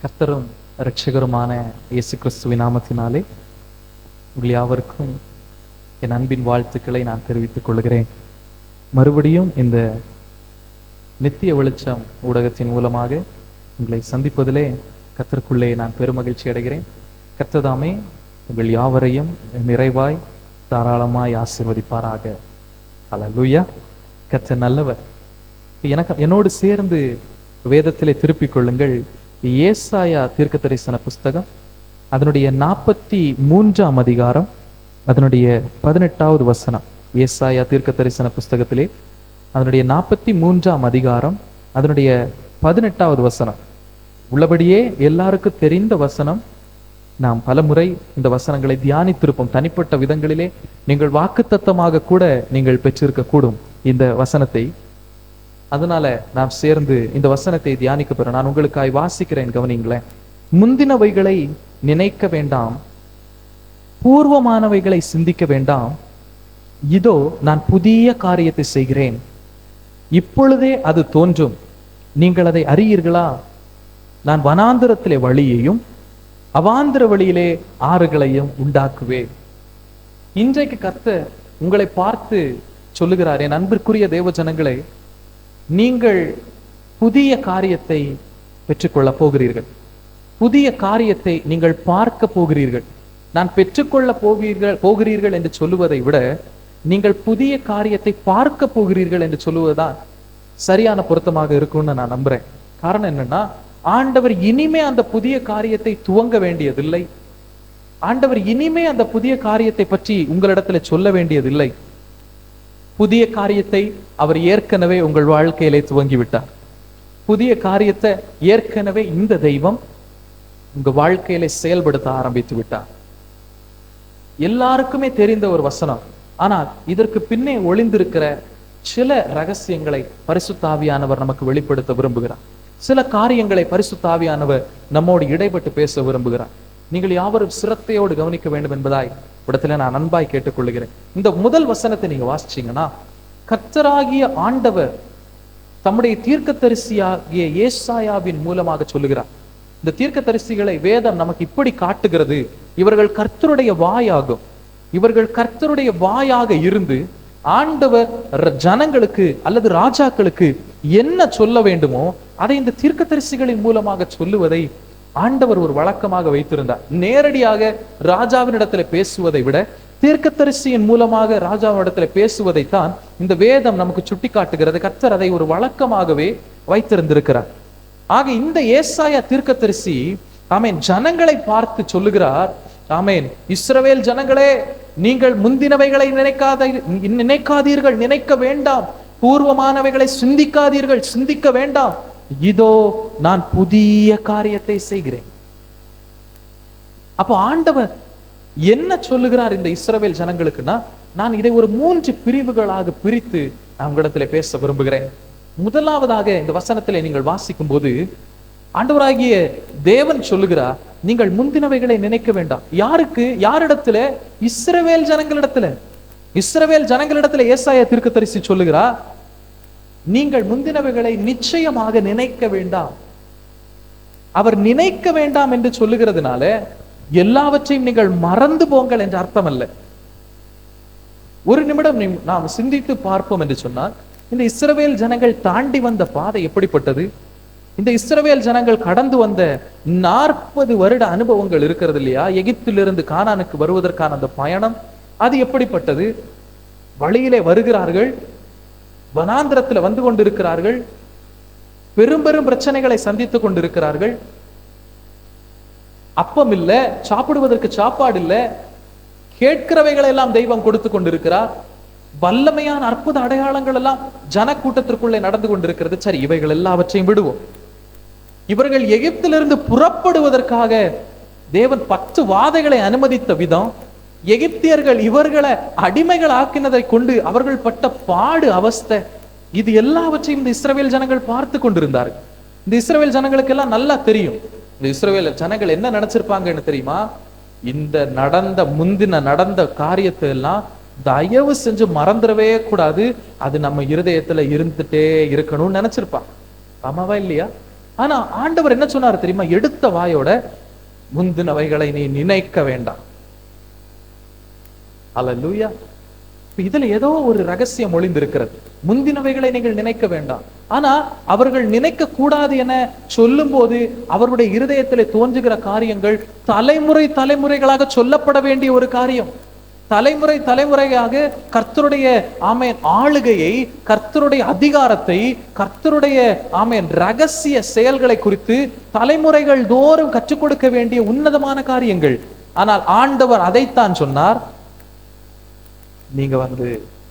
கர்த்தரும் இரட்சகருமான இயேசு கிறிஸ்துவின் நாமத்தினாலே உங்கள் யாவருக்கும் என் அன்பின் வாழ்த்துக்களை நான் தெரிவித்துக் கொள்கிறேன். மறுபடியும் இந்த நித்திய வெளிச்சம் ஊடகத்தின் மூலமாக உங்களை சந்திப்பதிலே கர்த்தருக்குள்ளே நான் பெருமகிழ்ச்சி அடைகிறேன். கர்த்ததாமே உங்கள் யாவரையும் நிறைவாய் தாராளமாய் ஆசீர்வதிப்பாராக. அல்லேலூயா. கர்த்தர் நல்லவர். என்னோடு சேர்ந்து வேதத்திலே திருப்பிக் கொள்ளுங்கள். ஏசாயா தீர்க்க தரிசன புஸ்தகம் அதனுடைய 43ஆம் அதிகாரம் அதனுடைய 18வது வசனம். ஏசாயா தீர்க்க தரிசன புஸ்தகத்திலே அதனுடைய 43ஆம் அதிகாரம் அதனுடைய 18வது வசனம். உள்ளபடியே எல்லாருக்கும் தெரிந்த வசனம். நாம் பலமுறை இந்த வசனங்களை தியானித்திருப்போம். தனிப்பட்ட விதங்களிலே நீங்கள் வாக்குத்தத்தமாக கூட நீங்கள் பெற்றிருக்க கூடும் இந்த வசனத்தை. அதனால நாம் சேர்ந்து இந்த வசனத்தை தியானிக்க போறோம். நான் உங்களுக்காய் வாசிக்கிறேன், கவனிங்களேன். முந்தினவைகளை நினைக்க வேண்டாம், பூர்வமானவைகளை சிந்திக்க வேண்டாம். இதோ நான் புதிய காரியத்தை செய்கிறேன், இப்பொழுதே அது தோன்றும், நீங்கள் அதை அறியீர்களா? நான் வனாந்திரத்திலே வழியையும் அவாந்திர வழியிலே ஆறுகளையும் உண்டாக்குவேன். இன்றைக்கு கர்த்தர் உங்களை பார்த்து சொல்லுகிறார், என் அன்பிற்குரிய தேவ ஜனங்களே, நீங்கள் புதிய காரியத்தை பெற்றுக்கொள்ள போகிறீர்கள். புதிய காரியத்தை நீங்கள் பார்க்க போகிறீர்கள். நான் பெற்றுக்கொள்ள போகிறீர்கள் என்று சொல்லுவதை விட நீங்கள் புதிய காரியத்தை பார்க்க போகிறீர்கள் என்று சொல்லுவதுதான் சரியான பொருத்தமாக இருக்கும்னு நான் நம்புறேன். காரணம் என்னன்னா, ஆண்டவர் இனிமே அந்த புதிய காரியத்தை துவங்க வேண்டியதில்லை. ஆண்டவர் இனிமே அந்த புதிய காரியத்தை பற்றி உங்களிடத்துல சொல்ல வேண்டியதில்லை. புதிய காரியத்தை அவர் ஏற்கனவே உங்கள் வாழ்க்கையிலே துவங்கிவிட்டார். புதிய காரியத்தை ஏற்கனவே இந்த தெய்வம் உங்க வாழ்க்கையிலே செயல்படுத்த ஆரம்பித்து விட்டார். எல்லாருக்குமே தெரிந்த ஒரு வசனம். ஆனால் இதற்கு பின்னே ஒளிந்திருக்கிற சில ரகசியங்களை பரிசுத்த ஆவியானவர் நமக்கு வெளிப்படுத்த விரும்புகிறார். சில காரியங்களை பரிசுத்த ஆவியானவர் நம்மோடு இடைப்பட்டு பேச விரும்புகிறார். நீங்கள் யாவரும் சிரத்தையோடு கவனிக்க வேண்டும் என்பதாய் இடத்துல நான் அன்பாய் கேட்டுக்கொள்கிறேன். இந்த முதல் வசனத்தை நீங்க வாசிச்சீங்கன்னா, கர்த்தராகிய ஆண்டவர் தம்முடைய தீர்க்கதரிசியாகிய ஏசாயாவின் மூலமாக சொல்லுகிறார். இந்த தீர்க்கதரிசிகளை வேதம் நமக்கு இப்படி காட்டுகிறது, இவர்கள் கர்த்தருடைய வாயாகும். இவர்கள் கர்த்தருடைய வாயாக இருந்து ஆண்டவர் ஜனங்களுக்கு அல்லது ராஜாக்களுக்கு என்ன சொல்ல வேண்டுமோ அதை இந்த தீர்க்கதரிசிகளின் மூலமாக சொல்லுவதை ஆண்டவர் ஒரு வழக்கமாக வைத்திருந்தார். நேரடியாக ராஜாவினிடத்துல பேசுவதை விட தீர்க்கதரிசியின் மூலமாக ராஜாவினிடத்துல பேசுவதைத்தான் இந்த வேதம் நமக்கு சுட்டி காட்டுகிறது. கர்த்தர் அதை ஒரு வழக்கமாகவே வைத்திருந்திருக்கிறார். ஆக இந்த ஏசாயா தீர்க்கதரிசி ஆமேன் ஜனங்களை பார்த்து சொல்லுகிறார், ஆமேன், இஸ்ரவேல் ஜனங்களே, நீங்கள் முந்தினவைகளை நினைக்காதீர்கள், நினைக்க வேண்டாம். பூர்வமானவைகளை சிந்திக்காதீர்கள், சிந்திக்க வேண்டாம். இதோ நான் புதிய காரியத்தை செய்கிறேன். அப்போ ஆண்டவர் என்ன சொல்லுகிறார் இந்த இஸ்ரவேல் ஜனங்களுக்குன்னா, நான் இதை ஒரு 3 பிரிவுகளாக பிரித்து நான் உங்களிடத்துல பேச விரும்புகிறேன். முதலாவதாக இந்த வசனத்திலே நீங்கள் வாசிக்கும் போது ஆண்டவராகிய தேவன் சொல்லுகிறார், நீங்கள் முந்தினவைகளை நினைக்க வேண்டாம். யாருக்கு? யாரிடத்துல? இஸ்ரவேல் ஜனங்களிடத்துல. இஸ்ரவேல் ஜனங்களிடத்துல ஏசாயா தீர்க்கதரிசி சொல்லுகிறார், நீங்கள் முந்தினவைகளை நிச்சயமாக நினைக்க வேண்டாம். அவர் நினைக்க வேண்டாம் என்று சொல்லுகிறதுனால எல்லாவற்றையும் நீங்கள் மறந்து போங்கள் என்ற அர்த்தம் அல்ல. ஒரு நிமிடம் நாம் சிந்தித்து பார்ப்போம் என்று சொன்னால், இந்த இஸ்ரவேல் ஜனங்கள் தாண்டி வந்த பாதை எப்படிப்பட்டது? இந்த இஸ்ரவேல் ஜனங்கள் கடந்து வந்த 40 வருட அனுபவங்கள் இருக்கிறது இல்லையா? எகிப்திலிருந்து கானானுக்கு வருவதற்கான அந்த பயணம் அது எப்படிப்பட்டது? வழியிலே வருகிறார்கள், வனாந்திரத்தில் வந்து கொண்டிருக்கிறார்கள், பெரும் பெரும் பிரச்சனைகளை சந்தித்துக் கொண்டிருக்கிறார்கள். அப்பம் இல்ல, சாப்பிடுவதற்கு சாப்பாடு இல்ல, கேட்கிறவைகளை எல்லாம் தெய்வம் கொடுத்து கொண்டிருக்கிறார். வல்லமையான அற்புத அடையாளங்கள் எல்லாம் ஜன கூட்டத்திற்குள்ளே நடந்து கொண்டிருக்கிறது. சரி, இவைகள் எல்லாவற்றையும் விடுவோம். இவர்கள் எகிப்திலிருந்து புறப்படுவதற்காக தேவன் 10 வாதைகளை அனுமதித்த விதம், எகிப்தியர்கள் இவர்களை அடிமைகள் ஆக்கினதை கொண்டு அவர்கள் பட்ட பாடு அவஸ்தை, இது எல்லாவற்றையும் இந்த இஸ்ரவேல் ஜனங்கள் பார்த்து கொண்டிருந்தார்கள். இந்த இஸ்ரவேல் ஜனங்களுக்கு எல்லாம் நல்லா தெரியும், இந்த இஸ்ரவேல் ஜனங்கள் என்ன நினைச்சிருப்பாங்கன்னு தெரியுமா? இந்த முந்தின நடந்த காரியத்தை எல்லாம் தயவு செஞ்சு மறந்துடவே கூடாது, அது நம்ம இருதயத்துல இருந்துட்டே இருக்கணும்னு நினைச்சிருப்பாங்க. ஆமாவா இல்லையா? ஆனா ஆண்டவர் என்ன சொன்னாரு தெரியுமா? எடுத்த வாயோட முந்தினவைகளை நீ நினைக்க வேண்டாம். அல்லேலூயா. இதுல ஏதோ ஒரு ரகசியம் ஒளிந்திருக்கிறது. முந்தினவைகளை நீங்கள் நினைக்க வேண்டாம். ஆனா அவர்கள் நினைக்க கூடாது என சொல்லும் போது அவருடைய இருதயத்திலே தோன்றுகிற காரியங்கள் தலைமுறை தலைமுறைகளாக சொல்லப்பட வேண்டிய ஒரு காரியம். தலைமுறை தலைமுறையாக கர்த்தருடைய ஆமென் ஆளுகையை, கர்த்தருடைய அதிகாரத்தை, கர்த்தருடைய ஆமென் ரகசிய செயல்களை குறித்து தலைமுறைகள் தோறும் கற்றுக் கொடுக்க வேண்டிய உன்னதமான காரியங்கள். ஆனால் ஆண்டவர் அதைத்தான் சொன்னார், நீங்க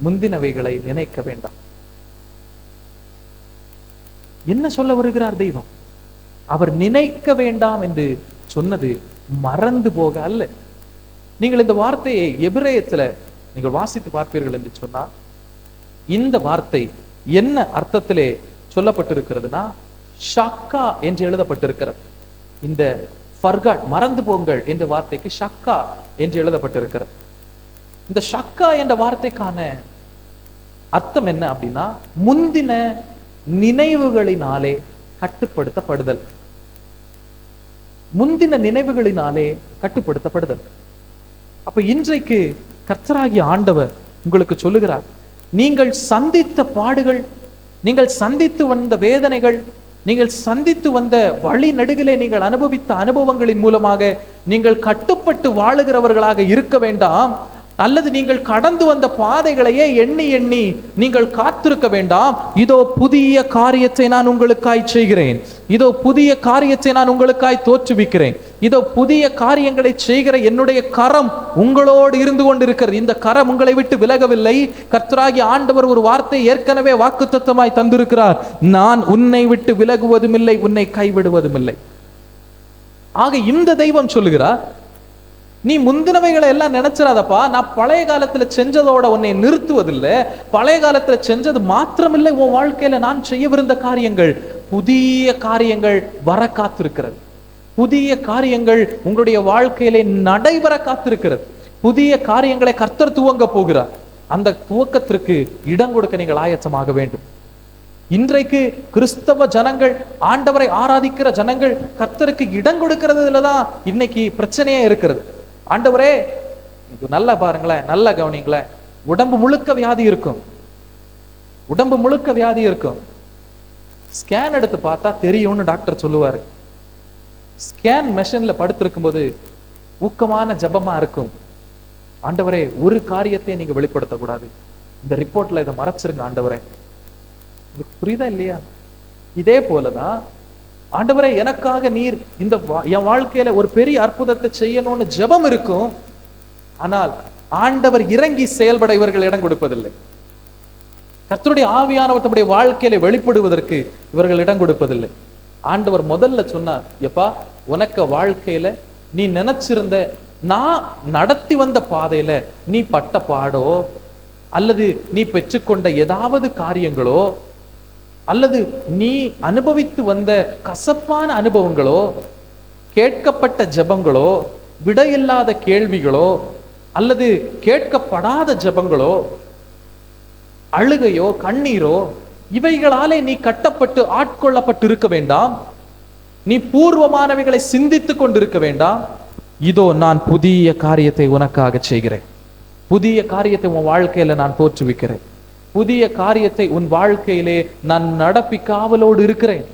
முந்தினவைகளை நினைக்க வேண்டாம். என்ன சொல்ல வருகிறார் தெய்வம்? அவர் நினைக்க வேண்டாம் என்று சொன்னது மறந்து போக அல்ல. நீங்கள் இந்த வார்த்தையை எபிரேயத்துல நீங்கள் வாசித்து பார்ப்பீர்கள் என்று சொன்னால், இந்த வார்த்தை என்ன அர்த்தத்திலே சொல்லப்பட்டிருக்கிறதுனா, ஷக்கா என்று எழுதப்பட்டிருக்கிறது. இந்த ஃபர்காட், மறந்து போங்கள் என்ற வார்த்தைக்கு ஷக்கா என்று எழுதப்பட்டிருக்கிறது. இந்த ஷக்கா என்ற வார்த்தைக்கான அர்த்தம் என்ன அப்படின்னா, முந்தின நினைவுகளினாலே கட்டுப்படுத்தப்படுதல். முந்தின நினைவுகளினாலே கட்டுப்படுத்தப்படுதல். அப்ப இன்றைக்கு கர்த்தராகிய ஆண்டவர் உங்களுக்கு சொல்லுகிறார், நீங்கள் சந்தித்த பாடுகள், நீங்கள் சந்தித்து வந்த வேதனைகள், நீங்கள் சந்தித்து வந்த வழி நடுகிலே நீங்கள் அனுபவித்த அனுபவங்களின் மூலமாக நீங்கள் கட்டுப்பட்டு வாழுகிறவர்களாக இருக்க வேண்டாம். அல்லது நீங்கள் கடந்து வந்த பாதைகளையே எண்ணி எண்ணி நீங்கள் காத்திருக்க வேண்டாம். இதோ புதிய காரியத்தை நான் உங்களுக்காய் செய்கிறேன், இதோ புதிய காரியத்தை நான் உங்களுக்காய் தோற்றுவிக்கிறேன், இதோ புதிய காரியங்களை செய்கிற என்னுடைய கரம் உங்களோடு இருந்து கொண்டிருக்கிறது. இந்த கரம் உங்களை விட்டு விலகவில்லை. கர்த்தராகிய ஆண்டவர் ஒரு வார்த்தை ஏற்கனவே வாக்குத்தத்தமாய் தந்திருக்கிறார், நான் உன்னை விட்டு விலகுவதும் இல்லை, உன்னை கைவிடுவதும் இல்லை. ஆக இந்த தெய்வம் சொல்லுகிறார், நீ முந்தினவைகளை எல்லாம் நினைச்சிடாதப்பா, நான் பழைய காலத்துல செஞ்சதோட உன்னை நிறுத்துவதில்லை. பழைய காலத்துல செஞ்சது மாத்திரமில்லை, உன் வாழ்க்கையில நான் செய்யவிருந்த காரியங்கள், புதிய காரியங்கள் வர காத்திருக்கிறது. புதிய காரியங்கள் உங்களுடைய வாழ்க்கையிலே நடைபெற காத்திருக்கிறது. புதிய காரியங்களை கர்த்தர் துவங்க போகிறார். அந்த துவக்கத்திற்கு இடம் கொடுக்க நீங்கள் ஆயத்தமாக வேண்டும். இன்றைக்கு கிறிஸ்தவ ஜனங்கள், ஆண்டவரை ஆராதிக்கிற ஜனங்கள் கர்த்தருக்கு இடம் கொடுக்கிறதுலதான் இன்னைக்கு பிரச்சனையே இருக்கிறது. ஆண்டவரே நல்லா பாருங்களேன், நல்லா கவனிங்களேன், உடம்பு முழுக்க வியாதி இருக்கும், உடம்பு முழுக்க வியாதி இருக்கும். ஸ்கேன் எடுத்து பார்த்தா தெரியும்னு டாக்டர் சொல்லுவாரு. ஸ்கேன் மெஷின்ல படுத்திருக்கும் போது ஊக்கமான ஜபமா இருக்கும், ஆண்டவரே ஒரு காரியத்தை நீங்க வெளிப்படுத்தக்கூடாது, இந்த ரிப்போர்ட்ல இதை மறைச்சிருங்க ஆண்டவரே. புரியுதா இல்லையா? இதே போலதான் ஆண்டவரே எனக்காக நீர் இந்த என் வாழ்க்கையில ஒரு பெரிய அற்புதத்தை செய்யணும்னு ஜெபம் இருக்கும். ஆனால் ஆண்டவர் இறங்கி செயல்பட இவர்கள் இடம் கொடுப்பதில்லை. கர்த்தருடைய ஆவியானவர் தம்முடைய வாழ்க்கையில வெளிப்படுவதற்கு இவர்கள் இடம் கொடுப்பதில்லை. ஆண்டவர் முதல்ல சொன்னார், எப்பா உனக்கு வாழ்க்கையில நீ நினைச்சிருந்த, நான் நடத்தி வந்த பாதையில நீ பட்ட பாடோ, அல்லது நீ பெற்றுக்கொண்ட ஏதாவது காரியங்களோ, அல்லது நீ அனுபவித்து வந்த கசப்பான அனுபவங்களோ, கேட்கப்பட்ட ஜெபங்களோ, விடையில்லாத கேள்விகளோ, அல்லது கேட்கப்படாத ஜெபங்களோ, அழுகையோ கண்ணீரோ, இவைகளாலே நீ கட்டப்பட்டு ஆட்கொள்ளப்பட்டு இருக்க வேண்டாம். நீ பூர்வமானவைகளை சிந்தித்துக் கொண்டிருக்க வேண்டாம். இதோ நான் புதிய காரியத்தை உனக்காக செய்கிறேன், புதிய காரியத்தை உன் வாழ்க்கையில நான் தோற்றுவிக்கிறேன், புதிய காரியத்தை உன் வாழ்க்கையிலே நான் நடப்பிக்காவலோடு இருக்கிறேன்.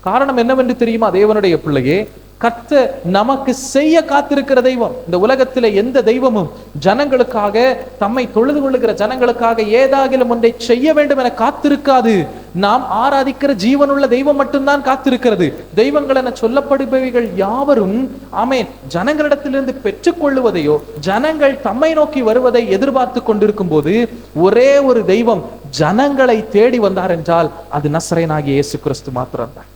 காரணம் என்னவென்று தெரியுமா தேவனுடைய பிள்ளையே? கர்த்தர் நமக்கு செய்ய காத்திருக்கிற தெய்வம். இந்த உலகத்திலே எந்த தெய்வமும் ஜனங்களுக்காக, தம்மை தொழுது கொள்ளுகிற ஜனங்களுக்காக ஏதாகிலும் ஒன்றை செய்ய வேண்டும் என காத்திருக்காது. நாம் ஆராதிக்கிற ஜீவனுள்ள தெய்வம் மட்டும்தான் காத்திருக்கிறது. தெய்வங்கள் என சொல்லப்படுபவைகள் யாவரும் ஆமென் ஜனங்களிடத்திலிருந்து பெற்றுக்கொள்ளுவதையோ, ஜனங்கள் தம்மை நோக்கி வருவதை எதிர்பார்த்து கொண்டிருக்கும் போது, ஒரே ஒரு தெய்வம் ஜனங்களை தேடி வந்தார் என்றால் அது நசரேயனாகிய இயேசு கிறிஸ்து மாத்திரம்தான்.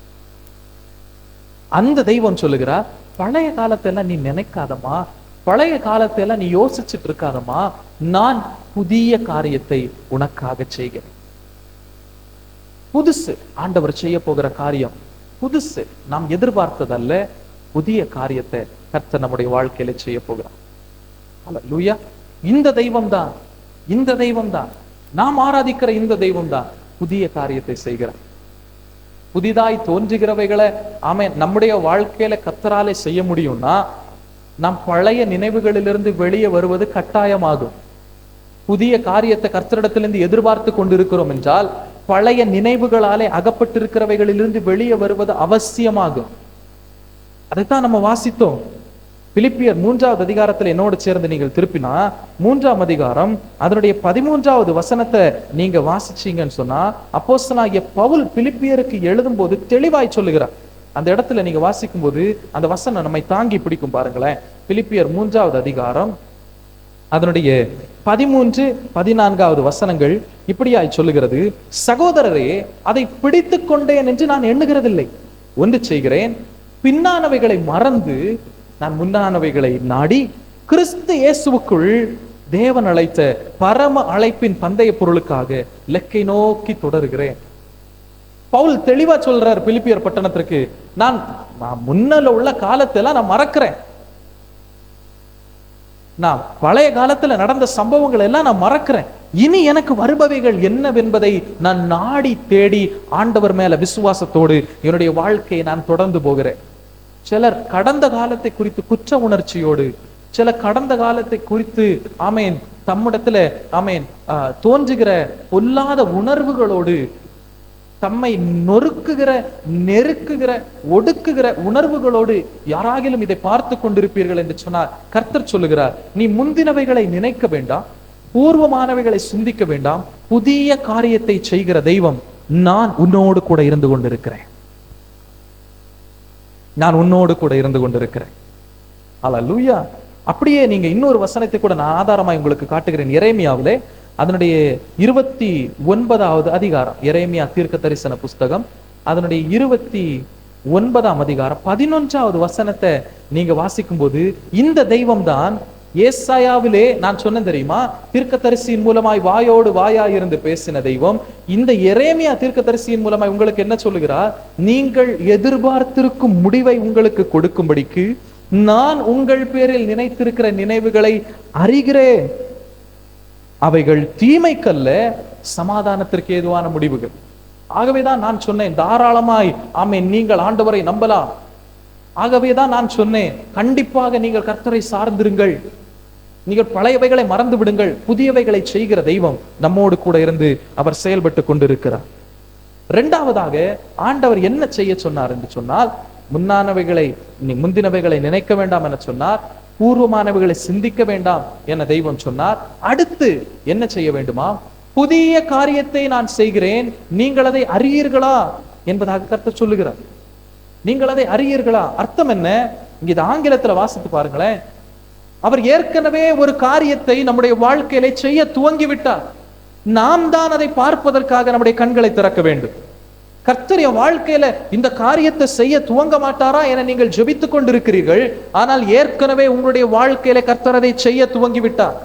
அந்த தெய்வம் சொல்லுகிறார், பழைய காலத்தெல்லாம் நீ நினைக்காதமா, பழைய காலத்தெல்லாம் நீ யோசிச்சுட்டு இருக்காதமா, நான் புதிய காரியத்தை உனக்காக செய்கிறேன். புதுசு ஆண்டவர் செய்ய போகிற காரியம் புதுசு, நாம் எதிர்பார்த்ததல்ல, புதிய காரியத்தை கர்த்தர் நம்முடைய வாழ்க்கையில செய்ய போகிறார். அல்லேலூயா. இந்த தெய்வம் தான், இந்த தெய்வம் தான் நாம் ஆராதிக்கிற இந்த தெய்வம் தான் புதிய காரியத்தை செய்கிறார். புதிதாய் தோன்றுகிறவைகளை நம்முடைய வாழ்க்கையில கர்த்தராலே செய்ய முடியும்னா நாம் பழைய நினைவுகளிலிருந்து வெளியே வருவது கட்டாயமாகும். புதிய காரியத்தை கர்த்தரிடத்திலிருந்து எதிர்பார்த்து கொண்டிருக்கிறோம் என்றால் பழைய நினைவுகளாலே அகப்பட்டிருக்கிறவைகளிலிருந்து வெளியே வருவது அவசியமாகும். அதைத்தான் நம்ம வாசித்தோம். பிலிப்பியர் 3வது அதிகாரத்தில் என்னோடு சேர்ந்து நீங்கள் திருப்பினா 3ஆம் அதிகாரம் அதனுடைய 13வது வசனத்தை நீங்க வாசிச்சீங்கன்னு சொன்னா, அப்போஸ்தலனாகிய பவுல் பிலிப்பியருக்கு எழுதும் போது தெளிவாய் சொல்லுகிறார். அந்த இடத்துல நீங்க வாசிக்கும் போது அந்த வசனம் நம்மை தாங்கி பிடிக்கும். பாருங்களேன், பிலிப்பியர் 3வது அதிகாரம் அதனுடைய 13, 14வது வசனங்கள் இப்படியாய் சொல்லுகிறது. சகோதரரே, அதை பிடித்து கொண்டேன் என்று நான் எண்ணுகிறதில்லை. ஒன்று செய்கிறேன், பின்னானவைகளை மறந்து நான் முன்னானவைகளை நாடி கிறிஸ்து இயேசுவுக்குள் தேவன் அழைத்த பரம அழைப்பின் பந்தய பொருளுக்காக இலக்கை நோக்கி தொடருகிறேன். பவுல் தெளிவா சொல்றார் பிலிப்பியர் பட்டணத்திற்கு, நான் முன்னல உள்ள காலத்தெல்லாம் நான் மறக்கிறேன். நான் பழைய காலத்துல நடந்த சம்பவங்கள் எல்லாம் நான் மறக்கிறேன். இனி எனக்கு வருபவைகள் என்னவென்பதை நான் நாடி தேடி ஆண்டவர் மேல விசுவாசத்தோடு என்னுடைய வாழ்க்கையை நான் தொடர்ந்து போகிறேன். சிலர் கடந்த காலத்தை குறித்து குற்ற உணர்ச்சியோடு, சில கடந்த காலத்தை குறித்து தம்மிடத்துல தோன்றுகிற பொல்லாத உணர்வுகளோடு, தம்மை நொறுக்குகிற, நெருக்குகிற, ஒடுக்குகிற உணர்வுகளோடு யாராகிலும் இதை பார்த்து கொண்டிருப்பீர்கள் என்று சொன்னார். கர்த்தர் சொல்லுகிறார், நீ முந்தினவைகளை நினைக்க வேண்டாம், பூர்வமானவைகளை சிந்திக்க வேண்டாம், புதிய காரியத்தை செய்கிற தெய்வம் நான் உன்னோடு கூட இருந்து கொண்டிருக்கிறேன். நான் உன்னோடு கூட இருந்து கொண்டிருக்கிறேன். அல்லேலூயா. அப்படியே நீங்க இன்னொரு வசனத்தை கூட நான் ஆதாரமாய் உங்களுக்கு காட்டுகிறேன். எரேமியாவிலே அதனுடைய 29வது அதிகாரம், எரேமியா தீர்க்க தரிசன புஸ்தகம் அதனுடைய 29ஆம் அதிகாரம் 11வது வசனத்தை நீங்க வாசிக்கும் போது, இந்த தெய்வம் தான் ஏசாயாவிலே நான் சொன்னேன் தெரியுமா, தீர்க்கதரிசியின் மூலமாய் வாயோடு வாயாய் இருந்து பேசின தெய்வம். இந்த எரேமியா தீர்க்கதரிசியின் மூலமாய் உங்களுக்கு என்ன சொல்லுகிறார்? நீங்கள் எதிர்பார்த்திருக்கும் முடிவை உங்களுக்கு கொடுக்கும்படிக்கு நான் உங்கள் பேரில் நினைத்திருக்கிற நினைவுகளை அறிகிறேன். அவைகள் தீமைக்கல்ல, சமாதானத்திற்கு ஏதுவான முடிவுகள். ஆகவேதான் நான் சொன்னேன், தாராளமாய் நீங்கள் ஆண்டவரை நம்பலாம். ஆகவேதான் நான் சொன்னேன், கண்டிப்பாக நீங்கள் கர்த்தரை சார்ந்திருங்கள், நீங்கள் பழையவைகளை மறந்து விடுங்கள், புதியவைகளை செய்கிற தெய்வம் நம்மோடு கூட இருந்து அவர் செயல்பட்டு கொண்டிருக்கிறார். இரண்டாவதாக ஆண்டவர் என்ன செய்ய சொன்னார் என்று சொன்னால், முந்தினவைகளை நினைக்க வேண்டாம் என சொன்னார், பூர்வமானவைகளை சிந்திக்க வேண்டாம் என தெய்வம் சொன்னார். அடுத்து என்ன செய்ய வேண்டுமா? புதிய காரியத்தை நான் செய்கிறேன், நீங்கள் அதை அறியீர்களா என்பதாக கர்த்தர் சொல்லுகிறார். நீங்கள் அதை அறியீர்களா? அர்த்தம் என்ன? இங்க இது ஆங்கிலத்துல வாசித்து பாருங்களேன். அவர் ஏற்கனவே ஒரு காரியத்தை நம்முடைய வாழ்க்கையில செய்ய துவங்கி விட்டார். நாம் தான் அதை பார்ப்பதற்காக நம்முடைய கண்களை திறக்க வேண்டும். கர்த்தர் என் வாழ்க்கையில இந்த காரியத்தை செய்ய துவங்க மாட்டாரா என நீங்கள் ஜெபித்துக் கொண்டிருக்கிறீர்கள். ஆனால் ஏற்கனவே உங்களுடைய வாழ்க்கையில கர்த்தர் அதை செய்ய துவங்கி விட்டார்.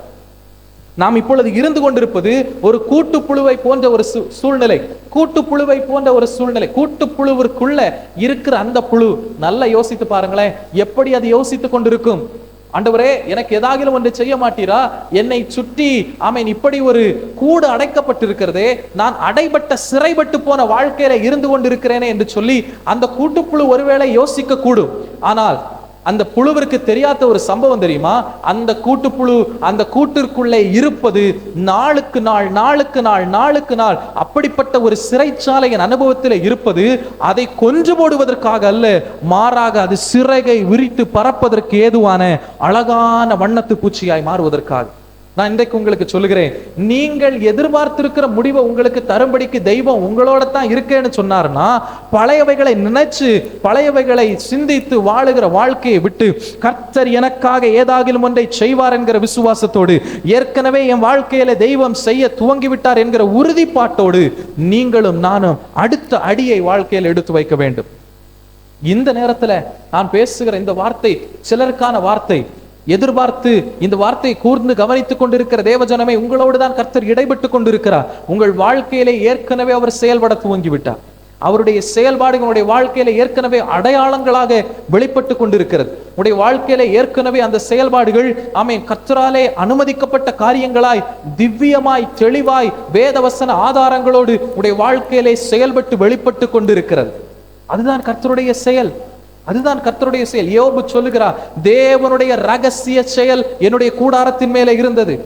நாம் இப்பொழுது இருந்து கொண்டிருப்பது ஒரு கூட்டுப்புழுவை போன்ற ஒரு சூழ்நிலை. கூட்டுப்புழுவை போன்ற ஒரு சூழ்நிலை. கூட்டுப்புழுவிற்குள்ள இருக்கிற அந்த புழு, நல்லா யோசித்து பாருங்களேன், எப்படி அது யோசித்துக் கொண்டிருக்கும்? ஆண்டவரே, எனக்கு ஏதாகிலும் ஒன்று செய்ய மாட்டீரா? என்னை சுற்றி இப்படி ஒரு கூடு அடைக்கப்பட்டிருக்கிறதே, நான் அடைபட்ட சிறைப்பட்டு போன வாழ்க்கையில இருந்து கொண்டிருக்கிறேனே என்று சொல்லி அந்த கூட்டுப்புழு ஒருவேளை யோசிக்க கூடும். ஆனால் அந்த புழுவிற்கு தெரியாத ஒரு சம்பவம் தெரியுமா? அந்த கூட்டுப்புழு அந்த கூட்டிற்குள்ளே இருப்பது நாளுக்கு நாள் நாளுக்கு நாள் நாளுக்கு நாள் அப்படிப்பட்ட ஒரு சிறைச்சாலையின் அனுபவத்தில் இருப்பது அதை கொன்று போடுவதற்காக அல்ல, மாறாக அது சிறகை விரித்து பறப்பதற்கு ஏதுவான அழகான வண்ணத்து பூச்சியாய் மாறுவதற்காக. நான் இன்றைக்கு உங்களுக்கு சொல்லுகிறேன், நீங்கள் எதிர்பார்த்திருக்கிற முடிவை உங்களுக்கு தரும்படிக்கு தெய்வம் உங்களோட தான் இருக்கேன்னு சொன்னார்னா, பழையவைகளை நினைச்சு பழையவைகளை சிந்தித்து வாழுகிற வாழ்க்கையை விட்டு கர்த்தர் எனக்காக ஏதாகிலும் ஒன்றை செய்வார் என்கிற விசுவாசத்தோடு, ஏற்கனவே என் வாழ்க்கையில தெய்வம் செய்ய துவங்கிவிட்டார் என்கிற உறுதிப்பாட்டோடு நீங்களும் நானும் அடுத்த அடியை வாழ்க்கையில் எடுத்து வைக்க வேண்டும். இந்த நேரத்துல நான் பேசுகிற இந்த வார்த்தை சிலருக்கான வார்த்தை. எதிர்பார்த்து இந்த வார்த்தையை கூர்ந்து கவனித்துக் கொண்டிருக்கிற தேவஜனமே, உங்களோடு தான் கர்த்தர் இடைப்பட்டு கொண்டிருக்கிறார். உங்கள் வாழ்க்கையிலே ஏற்கனவே அவர் செயல்பட துவங்கிவிட்டார். அவருடைய செயல்பாடுகள் உங்களுடைய வாழ்க்கையில ஏற்கனவே அடையாளங்களாக வெளிப்பட்டு கொண்டிருக்கிறது. உங்களுடைய வாழ்க்கையில ஏற்கனவே அந்த செயல்பாடுகள் கர்த்தராலே அனுமதிக்கப்பட்ட காரியங்களாய் திவ்யமாய் தெளிவாய் வேதவசன ஆதாரங்களோடு உங்களுடைய வாழ்க்கையிலே செயல்பட்டு வெளிப்பட்டு கொண்டிருக்கிறது. அதுதான் கர்த்தருடைய செயல். அதுதான் கர்த்தருடைய செயல். யோபு சொல்லுகிறார், தேவனுடைய ரகசிய செயல் என்னுடைய கூடாரத்தின் மேலே இருந்தது.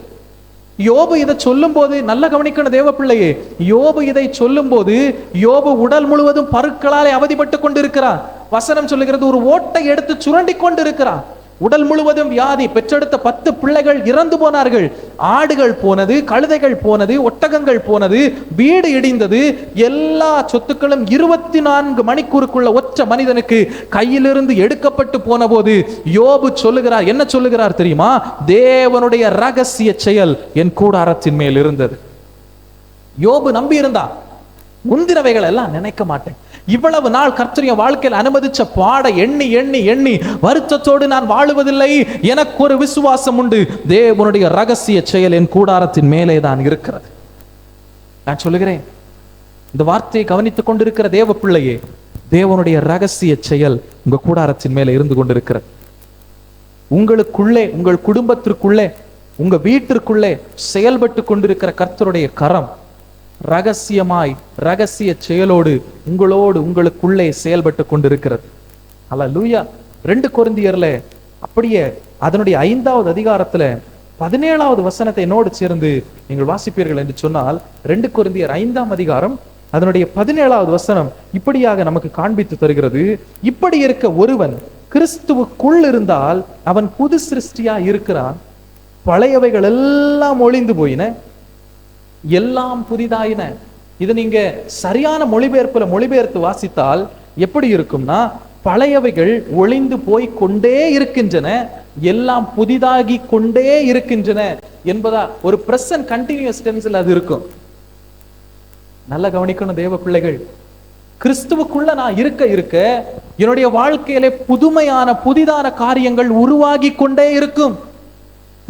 யோபு இதை சொல்லும் போது நல்ல கவனிக்கணும் தேவ பிள்ளையே, யோபு இதை சொல்லும் போது யோபு உடல் முழுவதும் பருக்களாலே அவதிப்பட்டு கொண்டிருக்கிறார். வசனம் சொல்லுகிறது, ஒரு ஓட்டை எடுத்து சுரண்டி கொண்டிருக்கிறார். உடல் முழுவதும் வியாதி. பெற்றெடுத்த 10 பிள்ளைகள் இறந்து போனார்கள். ஆடுகள் போனது, கழுதைகள் போனது, ஒட்டகங்கள் போனது, வீடு இடிந்தது. எல்லா சொத்துக்களும் 24 மணிக்கூருக்குள்ள ஒற்ற மனிதனுக்கு கையிலிருந்து எடுக்கப்பட்டு போன போது யோபு சொல்லுகிறார், என்ன சொல்லுகிறார் தெரியுமா? தேவனுடைய ரகசிய செயல் என் கூடாரத்தின் மேல் இருந்தது. யோபு நம்பி இருந்தா, முந்தினவைகள் எல்லாம் நினைக்க மாட்டேன், இவ்வளவு நாள் கர்த்தருடைய வாழ்க்கையில் அனுமதிச்ச பாட எண்ணி எண்ணி எண்ணி வருத்தத்தோடு நான் வாழுவதில்லை. எனக்கு ஒரு விசுவாசம் உண்டு, தேவனுடைய ரகசிய செயல் என் கூடாரத்தின் மேலே தான் இருக்கிறது. நான் சொல்லுகிறேன், இந்த வார்த்தையை கவனித்துக் கொண்டிருக்கிற தேவ பிள்ளையே, தேவனுடைய ரகசிய செயல் உங்க கூடாரத்தின் மேலே இருந்து கொண்டிருக்கிறது. உங்களுக்குள்ளே, உங்கள் குடும்பத்திற்குள்ளே, உங்க வீட்டிற்குள்ளே செயல்பட்டு கொண்டிருக்கிற கர்த்தருடைய கரம் ரகசியமாய் ரகசிய செயலோடு உங்களோடு உங்களுக்குள்ளே செயல்பட்டு கொண்டிருக்கிறது. அல்லேலூயா. 2 கொரிந்தியர்ல அப்படியே அதனுடைய 5வது அதிகாரத்துல 17வது வசனத்தை என்னோடு சேர்ந்து நீங்கள் வாசிப்பீர்கள் என்று சொன்னால், 2 கொரிந்தியர் 5ஆம் அதிகாரம் அதனுடைய 17வது வசனம் இப்படியாக நமக்கு காண்பித்து தருகிறது. இப்படி இருக்க ஒருவன் கிறிஸ்துவுக்குள் இருந்தால் அவன் புது சிருஷ்டியா இருக்கிறான், பழையவைகள் எல்லாம் ஒளிந்து போயின, எல்லாம் புதிதாயின. இது நீங்க சரியான மொழிபெயர்த்து வாசித்தால் எப்படி இருக்கும்னா, பழையவைகள் ஒளிந்து போய் கொண்டே இருக்கின்றன, எல்லாம் புதிதாகி கொண்டே இருக்கின்றன என்பதா ஒரு பிரசன்ட் கண்டினியூஸ் டென்ஸ்ல அது இருக்கும். நல்ல கவனிக்கணும் தேவ பிள்ளைகள், கிறிஸ்துவுக்குள்ள நான் இருக்க என்னுடைய வாழ்க்கையிலே புதிதான காரியங்கள் உருவாகி கொண்டே இருக்கும்.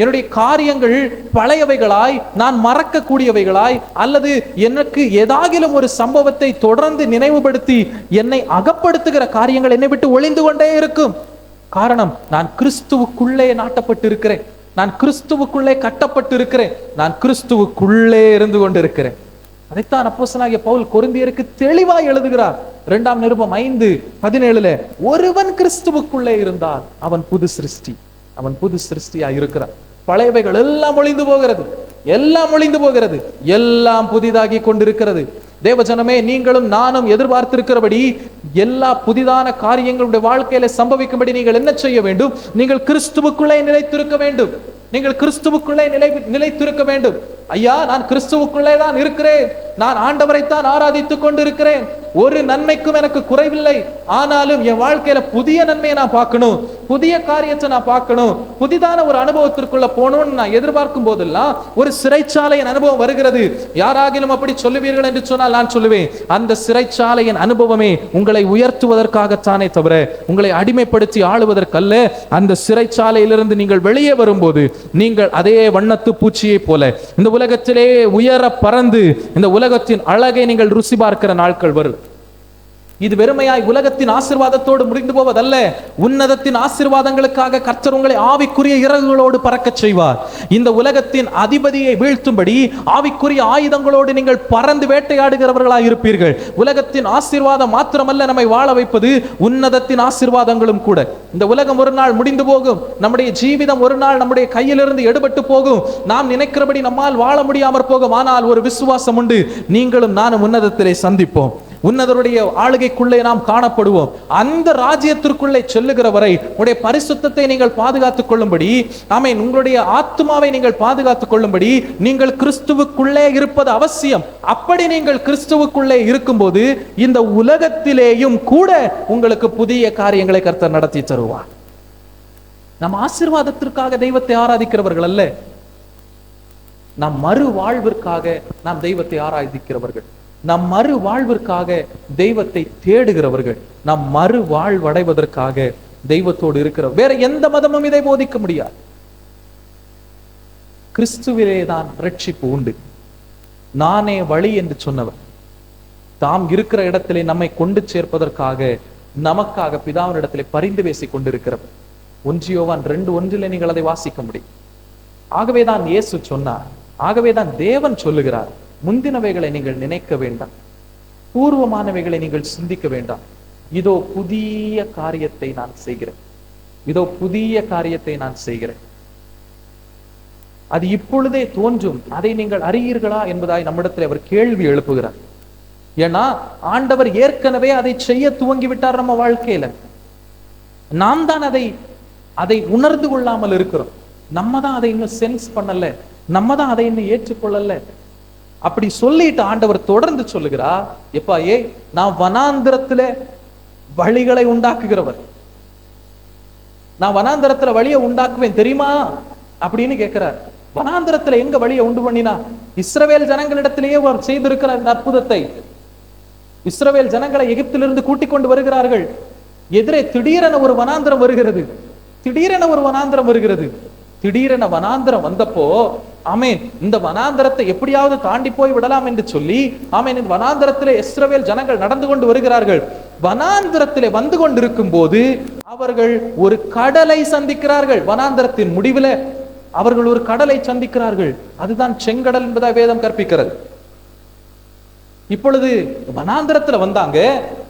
என்னுடைய காரியங்கள் பழையவைகளாய், நான் மறக்கக்கூடியவைகளாய், அல்லது எனக்கு ஏதாகிலும் ஒரு சம்பவத்தை தொடர்ந்து நினைவுபடுத்தி என்னை அகப்படுத்துகிற காரியங்கள் என்னை விட்டு ஒளிந்து கொண்டே இருக்கும். காரணம், நான் கிறிஸ்துவுக்குள்ளே நாட்டப்பட்டு இருக்கிறேன், நான் கிறிஸ்துவுக்குள்ளே கட்டப்பட்டு இருக்கிறேன், நான் கிறிஸ்துவுக்குள்ளே இருந்து கொண்டிருக்கிறேன். அதைத்தான் அப்போஸ்தலனாகிய பவுல் கொரிந்தியருக்கு தெளிவாய் எழுதுகிறார். 2ஆம் நிருபம் 5:17 ஒருவன் கிறிஸ்துவுக்குள்ளே இருந்தால் அவன் புது சிருஷ்டி, அவன் புது சிருஷ்டியா இருக்கிறான். பழையவைகள் எல்லாம் ஒளிந்து போகிறது, எல்லாம் ஒளிந்து போகிறது, எல்லாம் புதிதாகி கொண்டிருக்கிறது. தேவஜனமே, நீங்களும் நானும் எதிர்பார்த்திருக்கிறபடி எல்லா புதிதான காரியங்களுடைய வாழ்க்கையில சம்பவிக்கும்படி நீங்கள் என்ன செய்ய வேண்டும்? நீங்கள் கிறிஸ்துவுக்குள்ளே நிலைத்திருக்க வேண்டும். நீங்கள் கிறிஸ்துவுக்குள்ளே நிலைத்திருக்க வேண்டும். ஐயா, நான் கிறிஸ்துவுக்குள்ளே தான் இருக்கிறேன், நான் ஆண்டவரைத்தான் ஆராதித்துக் கொண்டிருக்கிறேன், ஒரு நன்மைக்கும் எனக்கு குறைவில்லை, ஆனாலும் என் வாழ்க்கையில புதிய நன்மையை நான் பார்க்கணும், புதிய காரியத்தை நான் பார்க்கணும், புதிதான ஒரு அனுபவத்திற்குள்ள போகணும்னு நான் எதிர்பார்க்கும் போதெல்லாம் ஒரு சிறைச்சாலையின் அனுபவம் வருகிறது. யாராகிலும் அப்படி சொல்லுவீர்கள் என்று சொன்னால் நான் சொல்லுவேன், அந்த சிறைச்சாலையின் அனுபவமே உங்களை உயர்த்துவதற்காகத்தானே தவிர உங்களை அடிமைப்படுத்தி ஆளுவதற்கல்ல. அந்த சிறைச்சாலையிலிருந்து நீங்கள் வெளியே வரும்போது நீங்கள் அதே வண்ணத்து பூச்சியை போல இந்த உலகத்திலே உயர பறந்து இந்த உலகத்தின் அழகை நீங்கள் ருசி பார்க்கிற நாட்கள் வரும். இது வெறுமையாய் உலகத்தின் ஆசீர்வாதத்தோடு முடிந்து போவதல்ல. உன்னதத்தின் ஆசீர்வாதங்களுக்காக கர்த்தர் உங்களை ஆவிக்குரிய இறகுகளோடு பறக்க செய்வார். இந்த உலகத்தின் அதிபதியை வீழ்த்தும்படி ஆவிக்குரிய ஆயுதங்களோடு நீங்கள் பறந்து வேட்டையாடுகிறவர்களாய் இருப்பீர்கள். உலகத்தின் ஆசீர்வாதம் மாத்திரமல்ல நம்மை வாழ வைப்பது, உன்னதத்தின் ஆசீர்வாதங்களும் கூட. இந்த உலகம் ஒரு நாள் முடிந்து போகும், நம்முடைய ஜீவிதம் ஒரு நாள் நம்முடைய கையிலிருந்து எடுபட்டு போகும், நாம் நினைக்கிறபடி நம்மால் வாழ முடியாமற் போகும். ஆனால் ஒரு விசுவாசம் உண்டு, நீங்களும் நானும் உன்னதத்திலே சந்திப்போம், உன்னதருடைய ஆளுகைக்குள்ளே நாம் காணப்படுவோம். அந்த ராஜ்யத்திற்குள்ளே செல்லுகிற வரை உங்களுடைய பரிசுத்தத்தை நீங்கள் பாதுகாத்துக் கொள்ளும்படி, ஆமென், உங்களுடைய ஆத்துமாவை நீங்கள் பாதுகாத்துக் கொள்ளும்படி நீங்கள் கிறிஸ்துவுக்குள்ளே இருப்பது அவசியம். அப்படி நீங்கள் கிறிஸ்துவுக்குள்ளே இருக்கும்போது இந்த உலகத்திலேயும் கூட உங்களுக்கு புதிய காரியங்களை கர்த்தர் நடத்தி தருவார். நம் ஆசீர்வாதத்திற்காக தெய்வத்தை ஆராதிக்கிறவர்கள் அல்ல, நம் மறு வாழ்விற்காக நாம் தெய்வத்தை ஆராதிக்கிறவர்கள், நம் மறு வாழ்விற்காக தெய்வத்தை தேடுகிறவர்கள், நம் மறு வாழ்வடைவதற்காக தெய்வத்தோடு இருக்கிற. வேற எந்த மதமும் இதை போதிக்க முடியாது. கிறிஸ்துவிலே தான் ரட்சிப்பு உண்டு. நானே வழி என்று சொன்னவர், தாம் இருக்கிற இடத்திலே நம்மை கொண்டு சேர்ப்பதற்காக நமக்காக பிதாவினிடத்திலே பரிந்து பேசிக் கொண்டிருக்கிறவர். 1 யோவான் 2:1 நீங்கள் அதை வாசிக்க முடியும். ஆகவேதான் இயேசு சொன்னார், ஆகவேதான் தேவன் சொல்லுகிறார், முந்தினவைகளை நீங்கள் நினைக்க வேண்டாம், பூர்வமானவைகளை நீங்கள் சிந்திக்க வேண்டாம், இதோ புதிய காரியத்தை நான் செய்கிறேன், இதோ புதிய காரியத்தை நான் செய்கிறேன், அது இப்பொழுதே தோன்றும், அதை நீங்கள் அறியீர்களா என்பதாய் நம்மிடத்தில் அவர் கேள்வி எழுப்புகிறார். ஏன்னா ஆண்டவர் ஏற்கனவே அதை செய்ய துவங்கி விட்டார் நம்ம வாழ்க்கையில. நாம் தான் அதை உணர்ந்து கொள்ளாமல் இருக்கிறோம். நம்ம தான் அதை இன்னும் சென்ஸ் பண்ணல, நம்ம தான் அதை இன்னும் ஏற்றுக்கொள்ளல. அப்படி சொல்லிட்டு ஆண்டவர் தொடர்ந்து சொல்லுகிறார், எப்பா நான் வனாந்திரத்துல வழிகளை உண்டாக்குகிறவர், நான் வனாந்திரத்துல வழியை உண்டாக்குவேன் தெரியுமா அப்படின்னு கேட்கிறார். வனாந்திரத்துல எங்க வழியை உண்டு பண்ணினா? இஸ்ரவேல் ஜனங்களிடத்திலேயே அவர் செய்திருக்கிற அந்த அற்புதத்தை. இஸ்ரவேல் ஜனங்களை எகிப்திலிருந்து கூட்டிக் கொண்டு வருகிறார்கள். எதிரே திடீரென ஒரு வனாந்திரம் வருகிறது, திடீரென ஒரு வனாந்திரம் வருகிறது. திடீரென வனாந்திரம் வந்தப்போ ஆமேன், இந்த வனாந்திரத்தை எப்படியாவது தாண்டி போய் விடலாம் என்று சொல்லி ஆமேன், இந்த வனாந்திரத்திலே இஸ்ரவேல் ஜனங்கள் நடந்து கொண்டு வருகிறார்கள். வனாந்திரத்திலே வந்து கொண்டிருக்கும் போது அவர்கள் ஒரு கடலை சந்திக்கிறார்கள். வனாந்திரத்தின் முடிவில் அவர்கள் ஒரு கடலை சந்திக்கிறார்கள். அதுதான் செங்கடல் என்பதா வேதம் கற்பிக்கிறது. இப்பொழுது வனாந்திரத்துல வந்தாங்க.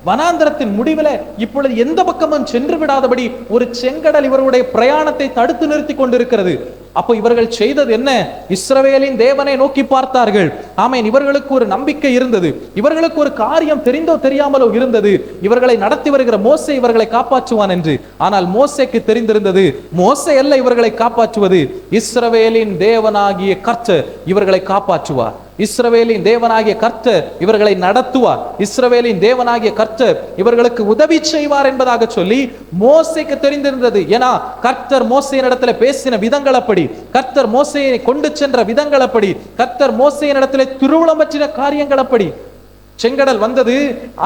வனாந்திரத்தின் முடிவில் இப்பொழுது எந்த பக்கமும் சென்று விடாதபடி ஒரு செங்கடல் இவருடைய பிரயாணத்தை தடுத்து நிறுத்தி கொண்டிருக்கிறது. அப்போ இவர்கள் செய்தது என்ன? இஸ்ரவேலின் தேவனை நோக்கி பார்த்தார்கள். ஆமேன், இவர்களுக்கு ஒரு நம்பிக்கை இருந்தது, இவர்களுக்கு ஒரு காரியம் தெரிந்தோ தெரியாமலோ இருந்தது, இவர்களை நடத்தி வருகிற மோசே இவர்களை காப்பாற்றுவான் என்று. ஆனால் மோசேக்கு தெரிந்திருந்தது, மோசே அல்ல இவர்களை காப்பாற்றுவது, இஸ்ரவேலின் தேவனாகிய கர்த்தர் இவர்களை காப்பாற்றுவார், இஸ்ரவேலின் தேவனாகிய கர்த்தர் இவர்களை நடத்துவார், இஸ்ரவேலின் தேவனாகிய கர்த்தர் இவர்களுக்கு உதவி செய்வார் என்பதாக சொல்லி மோசேக்கு தெரிந்திருந்தது. ஏன்னா கர்த்தர் மோசேயின் இடத்துல பேசின விதங்கள் அப்படி, கர்த்தர் மோசேயை கொண்டு சென்ற விதங்கள் அப்படி, கர்த்தர் மோசேயின் இடத்துல திருவுளம் பற்றின காரியங்கள் அப்படி. செங்கடல் வந்தது.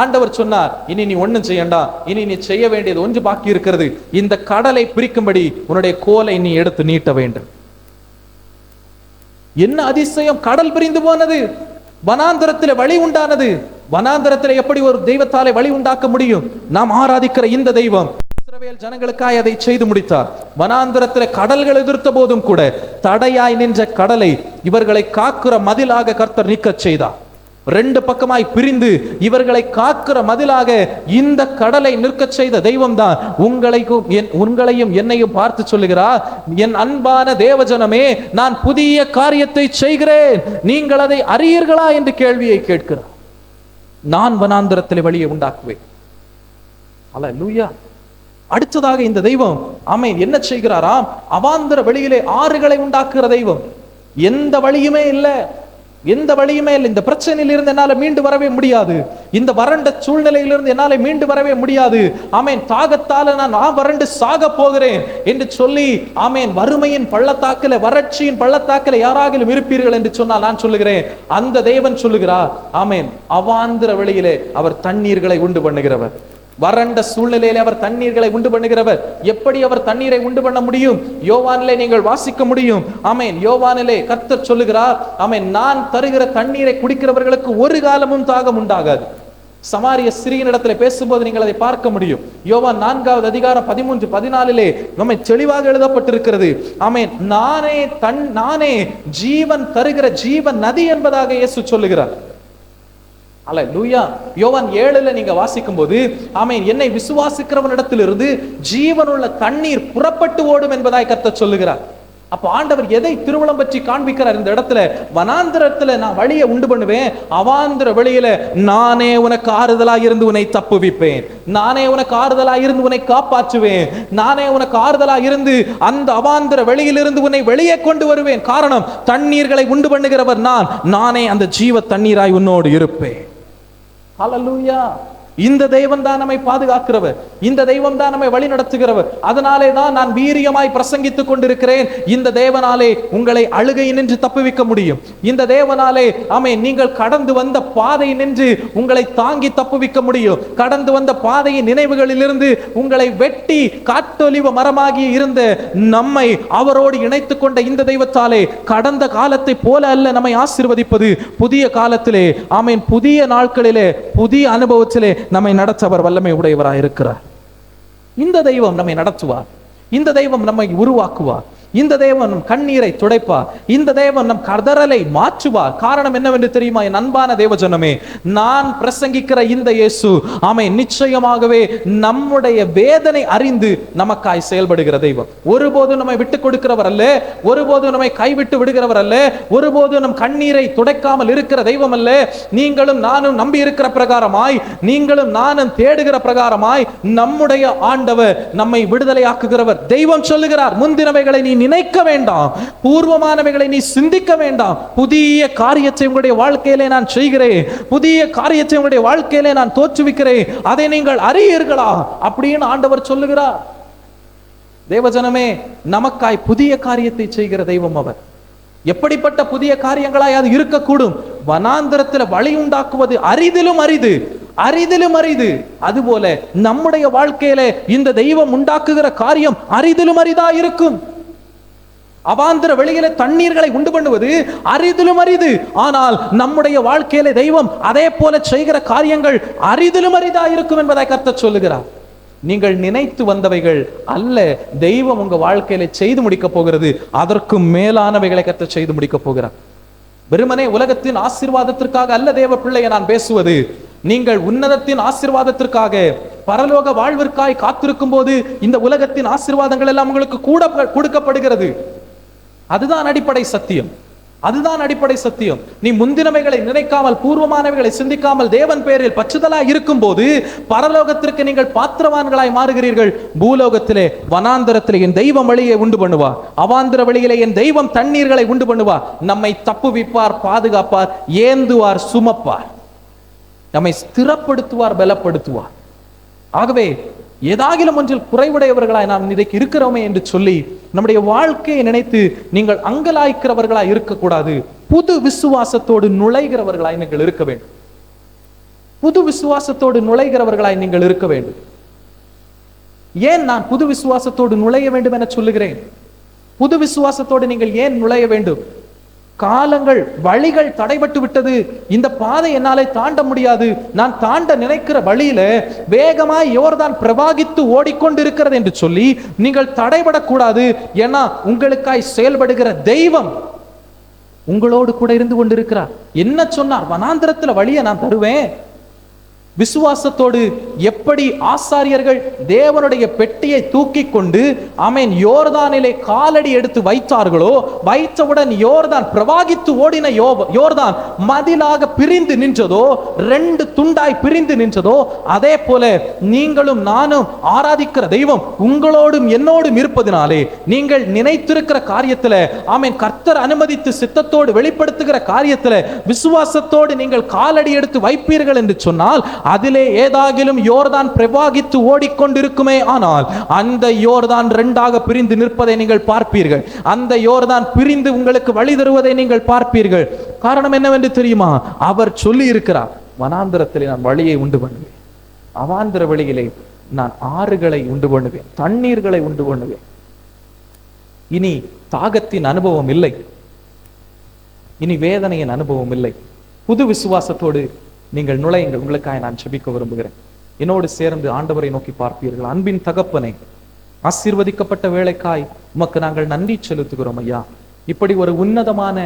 ஆண்டவர் சொன்னார், இனி நீ ஒண்ணும் செய்யண்டா, இனி நீ செய்ய வேண்டியது ஒன்று பாக்கி இருக்கிறது, இந்த கடலை பிரிக்கும்படி உன்னுடைய கோலை நீ எடுத்து நீட்ட வேண்டும். என்ன அதிசயம்! கடல் பிரிந்து போனது, வனாந்தரத்தில் வழி உண்டானது. வனாந்தரத்தில் எப்படி ஒரு தெய்வத்தாலே வழி உண்டாக்க முடியும்? நாம் ஆராதிக்கிற இந்த தெய்வம் இஸ்ரவேல் ஜனங்களுக்காய் அதை செய்து முடித்தார். வனாந்தரத்தில் கடல்கள் எதிர்த்த போதும் கூட தடையாய் நின்ற கடலை இவர்களை காக்கிற மதிலாக கர்த்தர் நீக்கச் செய்தார். ரெண்டு பக்கமாய் பிரிந்து இவர்களை காக்கிற மதிலாக இந்த கடலை நிற்கச் செய்த தெய்வம் தான் உங்களையும் என்னையும் பார்த்து சொல்லுகிறார், என் அன்பான தேவஜனமே, நான் புதிய காரியத்தை செய்கிறேன், நீங்கள் அதை அறியீர்களா என்று கேள்வியை கேட்கிறார். நான் வனாந்தரத்தில் வழியை உண்டாக்குவேன். அல்லேலூயா. அடுத்ததாக இந்த தெய்வம் ஆமென் என்ன செய்கிறாராம்? அவாந்தர வெளியிலே ஆறுகளை உண்டாக்குகிற தெய்வம். எந்த வழியுமே இல்லை, எந்த வழியுமே இல்லை. இந்த பிரச்சனையிலிருந்து என்னால மீண்டு வரவே முடியாது, இந்த வறண்ட சூழ்நிலையிலிருந்து என்னால மீண்டு வரவே முடியாது, ஆமேன், தாகத்தால நான் வறண்டு சாக போகிறேன் என்று சொல்லி ஆமேன், வறுமையின் பள்ளத்தாக்கில, வறட்சியின் பள்ளத்தாக்கில யாராகிலும் இருப்பீர்கள் என்று சொன்னால் நான் சொல்லுகிறேன், அந்த தேவன் சொல்லுகிறார் ஆமேன், அவாந்திர வெளியிலே அவர் தண்ணீர்களை உண்டு பண்ணுகிறவர். வறண்ட சூழ்நிலையிலே அவர் தண்ணீர்களை உண்டு பண்ணுகிறவர். எப்படி அவர் தண்ணீரை உண்டு பண்ண முடியும்? யோவானிலே நீங்கள் வாசிக்க முடியும். ஆமேன், யோவானிலே கர்த்தர் சொல்லுகிறார், ஆமேன், நான் தருகிற தண்ணீரை குடிக்கிறவர்களுக்கு ஒரு காலமும் தாகம் உண்டாகாது. சமாரிய ஸ்திரீயினிடத்திலே பேசும்போது நீங்கள் அதை பார்க்க முடியும். யோவான் 4வது அதிகாரம் 13-14 நம்மை தெளிவாக எழுதப்பட்டிருக்கிறது. ஆமேன், நானே ஜீவன் தருகிற ஜீவன் நதி என்பதாக இயேசு சொல்லுகிறார். அல்லேலூயா. யோவான் 7 நீங்க வாசிக்கும் போது ஆமென், என்னை விசுவாசிக்கிறவனிடத்திலிருந்து ஜீவனுள்ள தண்ணீர் புறப்பட்டு ஓடும் என்பதாய் கர்த்தர் சொல்லுகிறார். அப்ப ஆண்டவர் எதை திருவுளம் பற்றி காண்பிக்கிறார்? இந்த இடத்துல வனாந்திரத்துல நான் வழியை உண்டு பண்ணுவேன், அவாந்திர வெளியில நானே உனக்கு ஆறுதலாக இருந்து உன்னை தப்புவிப்பேன், நானே உனக்கு ஆறுதலாக இருந்து உன்னை காப்பாற்றுவேன், நானே உனக்கு ஆறுதலாக இருந்து அந்த அவாந்திர வெளியிலிருந்து உன்னை வெளியே கொண்டு வருவேன். காரணம், தண்ணீர்களை உண்டு பண்ணுகிறவர் நானே அந்த ஜீவ தண்ணீராய் உன்னோடு இருப்பேன். ஹல்லேலூயா. இந்த தெய்வம் தான் நம்மை பாதுகாக்கிறவர், இந்த தெய்வம் தான் நம்மை வழி நடத்துகிறவர். அதனாலே தான் நான் வீரியமாய் பிரசங்கித்துக் கொண்டிருக்கிறேன். இந்த தேவனாலே உங்களை அழுகை நின்று தப்புவிக்க முடியும். இந்த தேவனாலே ஆமென், நீங்கள் கடந்து வந்த பாதை நின்று உங்களை தாங்கி தப்புவிக்க முடியும். கடந்து வந்த பாதையின் நினைவுகளிலிருந்து உங்களை வெட்டி காட்டொலிவ மரமாகி இருந்த நம்மை அவரோடு இணைத்துக் கொண்ட இந்த தெய்வத்தாலே கடந்த காலத்தை போல அல்ல நம்மை ஆசீர்வதிப்பது, புதிய காலத்திலே ஆமென், புதிய நாட்களிலே, புதிய அனுபவத்திலே நம்மை நடத்தவர் வல்லமை உடையவராய் இருக்கிறார். இந்த தெய்வம் நம்மை நடத்துவார், இந்த தெய்வம் நம்மை உருவாக்குவார், இந்த தேவன் நம் கண்ணீரை துடைப்பார். இந்த தேவன் நம் கதறலை மாற்றுவார். காரணம் என்னவென்று தெரியுமா என் அன்பான தேவஜனமே? நான் பிரசங்கிக்கிற இந்த இயேசு ஆமென் நிச்சயமாகவே நம்முடைய வேதனை அறிந்து நமக்காய் செயல்படுகிற தெய்வம். ஒருபோதும் நம்மை விட்டு கொடுக்கிறவர் அல்ல, ஒருபோதும் நம்மை கைவிட்டு விடுகிறவர் அல்ல, ஒருபோதும் நம் கண்ணீரை துடைக்காமல் இருக்கிற தெய்வம் அல்ல. நீங்களும் நானும் நம்பி இருக்கிற பிரகாரமாய், நீங்களும் நானும் தேடுகிற பிரகாரமாய் நம்முடைய ஆண்டவர் நம்மை விடுதலையாக்குகிறவர். தெய்வம் சொல்லுகிறார், முந்தினவைகளை நீ நினைக்க வேண்டாம், பூர்வமானவைகளை நீ சிந்திக்க வேண்டாம், புதிய காரியத்தை உங்களுடைய வாழ்க்கையிலே நான் செய்கிறேன், புதிய காரியத்தை உங்களுடைய வாழ்க்கையிலே நான் தோற்றுவிக்கிறேன், அதை நீங்கள் அறியீர்களா அப்படின்னு ஆண்டவர் சொல்லுகிறார். தேவஜனமே, நமக்காய் புதிய காரியத்தை செய்கிற தெய்வம் அவர். எப்படிப்பட்ட புதிய காரியங்களாய் அது இருக்கக்கூடும்? வனாந்திரத்தில் வழி உண்டாக்குவது அரிதிலும் அரிது, அரிதிலும் அரிது. அதுபோல நம்முடைய வாழ்க்கையில இந்த தெய்வம் உண்டாக்குகிற காரியம் அரிதிலும் அரிதா இருக்கும். அவாந்திர வெளியில தண்ணீர்களை உண்டு பண்ணுவது அரிதிலும் அரிது. ஆனால் நம்முடைய வாழ்க்கையில தெய்வம் அதே போல செய்கிற காரியங்கள் அரிதிலும் அரிதா இருக்கும் என்பதை கர்த்தர் சொல்லுகிறார். நீங்கள் நினைத்து வந்தவைகள் அல்ல தெய்வம் உங்க வாழ்க்கையில செய்து முடிக்க போகிறது, அதற்கு மேலானவைகளை கர்த்தர் செய்து முடிக்க போகிறார். வெறுமனே உலகத்தின் ஆசீர்வாதத்திற்காக அல்ல தேவ பிள்ளையை நான் பேசுவது. நீங்கள் உன்னதத்தின் ஆசீர்வாதத்திற்காக, பரலோக வாழ்விற்காய் காத்திருக்கும் போது இந்த உலகத்தின் ஆசீர்வாதங்கள் எல்லாம் உங்களுக்கு கூட கொடுக்கப்படுகிறது. அதுதான் அடிப்படை சத்தியம், அதுதான் அடிப்படை சத்தியம். நீ முந்தினவைகளை நினைக்காமல், பூர்வமானவைகளை சிந்திக்காமல் தேவன் பேரில் பற்றுதலாய் இருக்கும் போது பரலோகத்திற்கு நீங்கள் பாத்திரவான்களாய் மாறுகிறீர்கள். பூலோகத்திலே வனாந்தரத்திலே என் தெய்வம் வழியை உண்டு பண்ணுவார், அவாந்திர வழியிலே என் தெய்வம் தண்ணீர்களை உண்டு பண்ணுவார். நம்மை தப்புவிப்பார், பாதுகாப்பார், ஏந்துவார், சுமப்பார், நம்மை ஸ்திரப்படுத்துவார், பலப்படுத்துவார். ஆகவே ஏதாகிலும் ஒன்றில் குறைவுடையவர்களாய் நாம் இன்றைக்கு இருக்கிறோமே என்று சொல்லி நம்முடைய வாழ்க்கையை நினைத்து நீங்கள் அங்கலாய்க்கிறவர்களாய் இருக்கக்கூடாது. புது விசுவாசத்தோடு நுழைகிறவர்களாய் நீங்கள் இருக்க வேண்டும். புது விசுவாசத்தோடு நுழைகிறவர்களாய் நீங்கள் இருக்க வேண்டும். ஏன் நான் புது விசுவாசத்தோடு நுழைய வேண்டும் என சொல்லுகிறேன்? புது விசுவாசத்தோடு நீங்கள் ஏன் நுழைய வேண்டும்? காலங்கள், வழிகள் தடைபட்டு விட்டது, இந்த பாதை என்னாலே தாண்ட முடியாது, நான் தாண்ட நினைக்கிற வழியில வேகமாய் யோர்தான் பிரவாகித்து ஓடிக்கொண்டிருக்கிறது என்று சொல்லி நீங்கள் தடைபடக்கூடாது. ஏன்னா உங்களுக்காய் செயல்படுகிற தெய்வம் உங்களோடு கூட இருந்து கொண்டிருக்கிறார். என்ன சொன்னார்? வனாந்திரத்துல வழியை நான் தருவேன். விசுவாசத்தோடு எப்படி ஆசாரியர்கள் தேவனுடைய பெட்டியை தூக்கி கொண்டு ஆமென் யோர்தானிலே காலடி எடுத்து வைத்தார்களோ, வைத்தவுடன் யோர்தான் பிரவாகித்து ஓடின யோர்தான் மதிலாக பிரிந்து நின்றதோ, ரெண்டு துண்டாய் பிரிந்து நின்றதோ, அதே போல நீங்களும் நானும் ஆராதிக்கிற தெய்வம் உங்களோடும் என்னோடும் இருப்பதினாலே நீங்கள் நினைத்திருக்கிற காரியத்துல ஆமென் கர்த்தர் அனுமதித்து சித்தத்தோடு வெளிப்படுத்துகிற காரியத்துல விசுவாசத்தோடு நீங்கள் காலடி எடுத்து வைப்பீர்கள் என்று சொன்னால் அதிலே ஏதாகிலும் யோர்தான் பிரவாகித்து ஓடிக்கொண்டிருக்குமே, ஆனால் அந்த யோர்தான் ரெண்டாக பிரிந்து நிற்பதை நீங்கள் பார்ப்பீர்கள். அந்த யோர்தான் பிரிந்து உங்களுக்கு வழி தருவதை நீங்கள் பார்ப்பீர்கள். காரணம் என்னவென்று தெரியுமா? அவர் சொல்லி இருக்கிறார், வனாந்திரத்திலே நான் வழியை உண்டு பண்ணுவேன், அவாந்திர வழியிலே நான் ஆறுகளை உண்டு பண்ணுவேன், தண்ணீர்களை உண்டு பண்ணுவேன். இனி தாகத்தின் அனுபவம் இல்லை, இனி வேதனையின் அனுபவம் இல்லை. புது விசுவாசத்தோடு நீங்கள் நுழையுங்கள். உங்களுக்காக நான் ஜெபிக்க விரும்புகிறேன். என்னோடு சேர்ந்து ஆண்டவரை நோக்கி பார்ப்பீர்கள். அன்பின் தகப்பனே, ஆசீர்வதிக்கப்பட்ட வேளைக்காய் உமக்கு நாங்கள் நன்றி செலுத்துகிறோம் ஐயா. இப்படி ஒரு உன்னதமான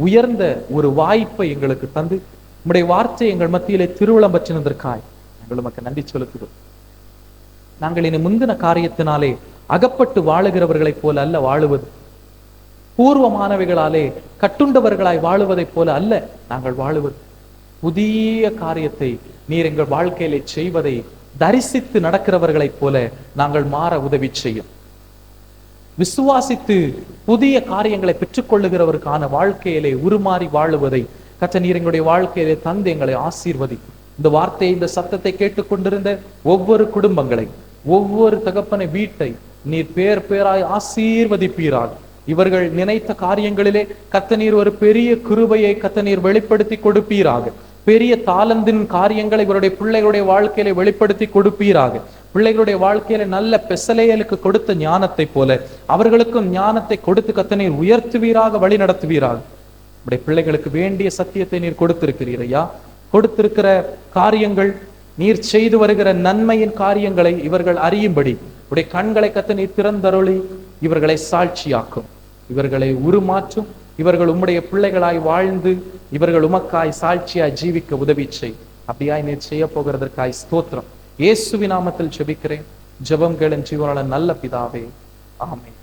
உயர்ந்த ஒரு வாய்ப்பை எங்களுக்கு தந்து உம்முடைய வார்த்தை எங்கள் மத்தியிலே திருவிழம் பற்றினதற்காய் நாங்கள் உமக்கு நன்றி செலுத்துகிறோம். நாங்கள் இனி முந்தின காரியத்தினாலே அகப்பட்டு வாழுகிறவர்களைப் போல அல்ல வாழுவது, பூர்வமானவைகளாலே கட்டுண்டவர்களாய் வாழுவதைப் போல அல்ல நாங்கள் வாழுவது. புதிய காரியத்தை நீர் எங்கள் வாழ்க்கையிலே செய்வதை தரிசித்து நடக்கிறவர்களைப் போல நாங்கள் மாற உதவி செய்யும். விசுவாசித்து புதிய காரியங்களை பெற்றுக்கொள்ளுகிறவருக்கான வாழ்க்கையிலே உருமாறி வாழுவதை கர்த்தர் நீர் எங்களுடைய வாழ்க்கையிலே தந்து எங்களை ஆசீர்வதி. இந்த வார்த்தையை, இந்த சத்தத்தை கேட்டுக்கொண்டிருந்த ஒவ்வொரு குடும்பங்களை, ஒவ்வொரு தகப்பனை வீட்டை நீர் பேர் பேராய் ஆசீர்வதிப்பீராக. இவர்கள் நினைத்த காரியங்களிலே கர்த்தர் நீர் ஒரு பெரிய கிருபையை கர்த்தர் நீர் வெளிப்படுத்தி கொடுப்பீராக. பெரிய தாளந்தின் காரியங்களை இவருடைய பிள்ளைகளுடைய வாழ்க்கையில வெளிப்படுத்தி கொடுப்பீராக. பிள்ளைகளுடைய வாழ்க்கையில நல்ல பெசலேயலுக்கு கொடுத்த ஞானத்தை போல அவர்களுக்கும் ஞானத்தை கொடுத்து கர்த்தர் நீர் உயர்த்துவீராக, வழி நடத்துவீராக. உடைய பிள்ளைகளுக்கு வேண்டிய சத்தியத்தை நீர் கொடுத்திருக்கிறீர் ஐயா. கொடுத்திருக்கிற காரியங்கள், நீர் செய்து வருகிற நன்மையின் காரியங்களை இவர்கள் அறியும்படி உடைய கண்களை கர்த்தர் நீர் திறந்தருளி இவர்களை சாட்சியாக்கும், இவர்களை உருமாற்றும். இவர்கள் உம்முடைய பிள்ளைகளாய் வாழ்ந்து இவர்கள் உமக்காய் சாட்சியாய் ஜீவிக்க உதவி செய். அப்படியாய் நீர் செய்ய போகிறதற்காய் ஸ்தோத்திரம். இயேசுவின் நாமத்தில் ஜெபிக்கிறேன். ஜெபம் கேளும் ஜீவனான நல்ல பிதாவே, ஆமென்.